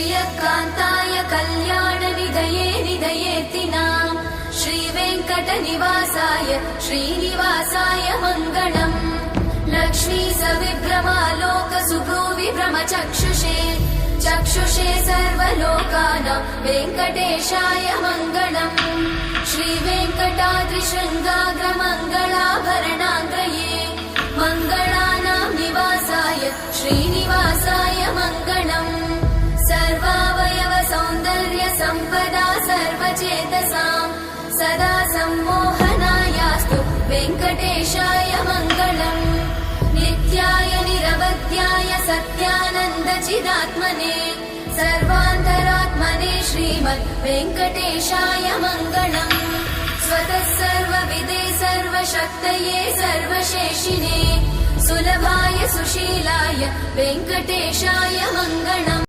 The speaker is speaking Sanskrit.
श्रियकान्ताय कल्याणनिधये निधयेतिनाम् श्रीवेङ्कटनिवासाय श्रीनिवासाय मङ्गलम् लक्ष्मी सविभ्रमालोकसुभ्रूविभ्रमचक्षुषे चक्षुषे सर्वलोकानां वेङ्कटेशाय मङ्गलम् श्रीवेङ्कटाद्रिशृङ्गाग्रमङ्गलाभरणाङ्गये मङ्गलानां निवासाय श्रीनिवासाय मङ्गलम् सर्वावयव सौन्दर्य सम्पदा सर्वचेतसां सदा सम्मोहनायास्तु वेङ्कटेशाय मङ्गलम् नित्याय निरवध्याय सत्यानन्दचिदात्मने सर्वान्तरात्मने श्रीमद् वेङ्कटेशाय मङ्गलम् स्वतः सर्वविदे सर्वशक्तये सर्वशेषिने सुलभाय सुशीलाय वेङ्कटेशाय मङ्गलम्।